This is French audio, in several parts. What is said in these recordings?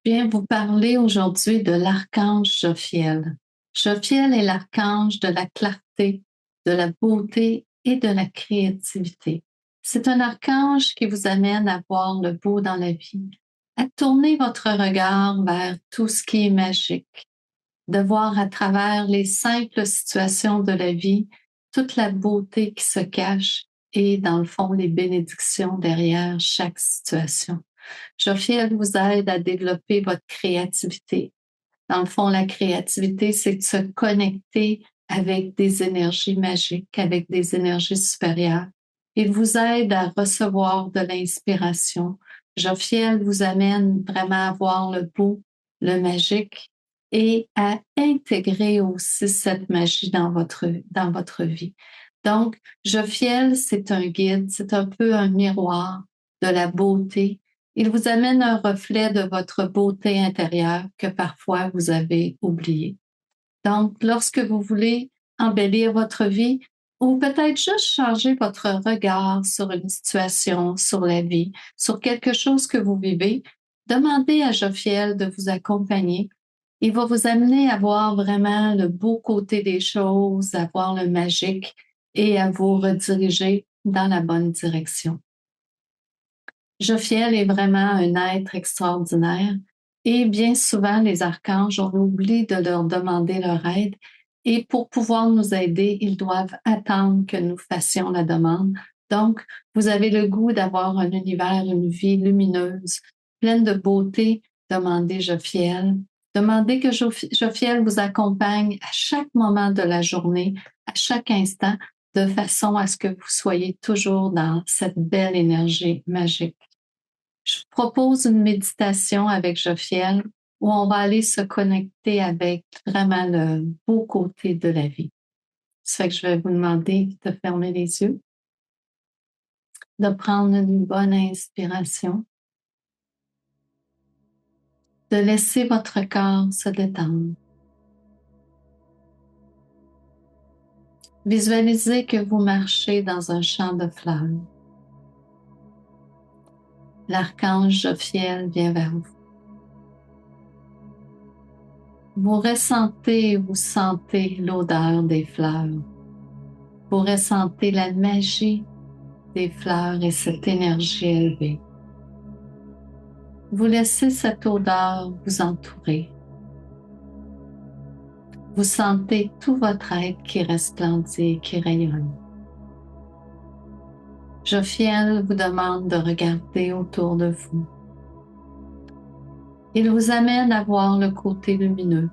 Je viens vous parler aujourd'hui de l'archange Jophiel. Jophiel est l'archange de la clarté, de la beauté et de la créativité. C'est un archange qui vous amène à voir le beau dans la vie, à tourner votre regard vers tout ce qui est magique, de voir à travers les simples situations de la vie toute la beauté qui se cache et, dans le fond, les bénédictions derrière chaque situation. Jophiel vous aide à développer votre créativité. Dans le fond, la créativité, c'est de se connecter avec des énergies magiques, avec des énergies supérieures. Il vous aide à recevoir de l'inspiration. Jophiel vous amène vraiment à voir le beau, le magique et à intégrer aussi cette magie dans votre vie. Donc, Jophiel, c'est un guide, c'est un peu un miroir de la beauté. Il vous amène un reflet de votre beauté intérieure que parfois vous avez oublié. Donc, lorsque vous voulez embellir votre vie ou peut-être juste changer votre regard sur une situation, sur la vie, sur quelque chose que vous vivez, demandez à Jophiel de vous accompagner. Il va vous amener à voir vraiment le beau côté des choses, à voir le magique et à vous rediriger dans la bonne direction. Jophiel est vraiment un être extraordinaire et bien souvent, les archanges, on oublie de leur demander leur aide et pour pouvoir nous aider, ils doivent attendre que nous fassions la demande. Donc, vous avez le goût d'avoir un univers, une vie lumineuse, pleine de beauté, demandez Jophiel. Demandez que Jophiel vous accompagne à chaque moment de la journée, à chaque instant, de façon à ce que vous soyez toujours dans cette belle énergie magique. Je vous propose une méditation avec Jophiel où on va aller se connecter avec vraiment le beau côté de la vie. Ça fait que je vais vous demander de fermer les yeux, de prendre une bonne inspiration, de laisser votre corps se détendre. Visualisez que vous marchez dans un champ de fleurs. L'archange Jophiel vient vers vous. Vous ressentez, vous sentez l'odeur des fleurs. Vous ressentez la magie des fleurs et cette énergie élevée. Vous laissez cette odeur vous entourer. Vous sentez tout votre être qui resplendit, qui rayonne. Jophiel vous demande de regarder autour de vous. Il vous amène à voir le côté lumineux,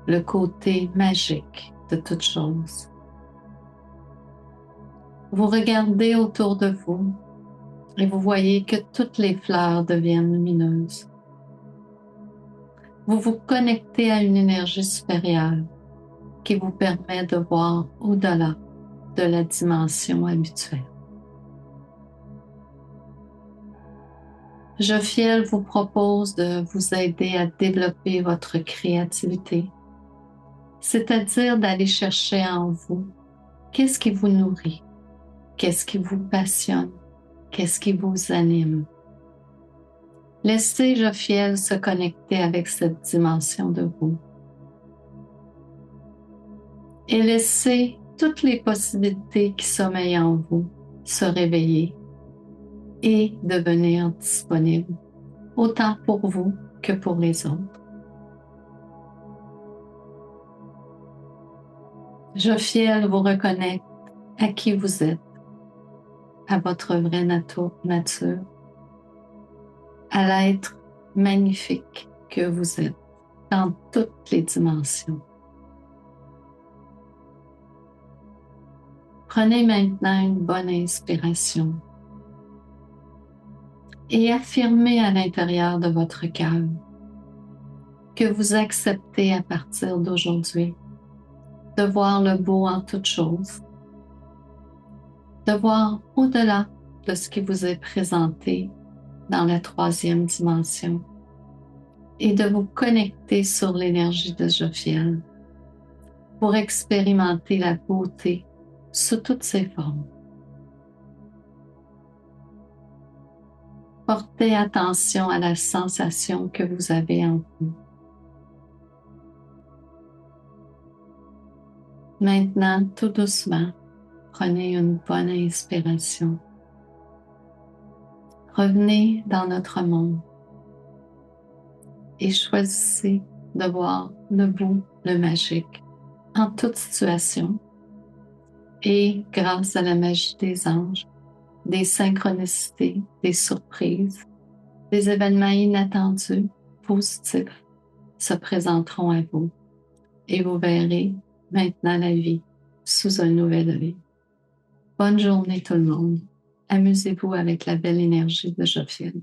le côté magique de toute chose. Vous regardez autour de vous et vous voyez que toutes les fleurs deviennent lumineuses. Vous vous connectez à une énergie supérieure qui vous permet de voir au-delà de la dimension habituelle. Jophiel vous propose de vous aider à développer votre créativité, c'est-à-dire d'aller chercher en vous qu'est-ce qui vous nourrit, qu'est-ce qui vous passionne, qu'est-ce qui vous anime. Laissez Jophiel se connecter avec cette dimension de vous. Et laissez toutes les possibilités qui sommeillent en vous se réveiller et devenir disponibles, autant pour vous que pour les autres. Jophiel vous reconnecte à qui vous êtes, à votre vraie nature, à l'être magnifique que vous êtes dans toutes les dimensions. Prenez maintenant une bonne inspiration et affirmez à l'intérieur de votre cœur que vous acceptez à partir d'aujourd'hui de voir le beau en toutes choses, de voir au-delà de ce qui vous est présenté dans la troisième dimension et de vous connecter sur l'énergie de Jophiel pour expérimenter la beauté sous toutes ses formes. Portez attention à la sensation que vous avez en vous. Maintenant, tout doucement, prenez une bonne inspiration. Revenez dans notre monde et choisissez de voir le beau, le magique en toute situation. Et grâce à la magie des anges, des synchronicités, des surprises, des événements inattendus, positifs, se présenteront à vous et vous verrez maintenant la vie sous un nouvel œil. Bonne journée tout le monde. Amusez-vous avec la belle énergie de Jophiel.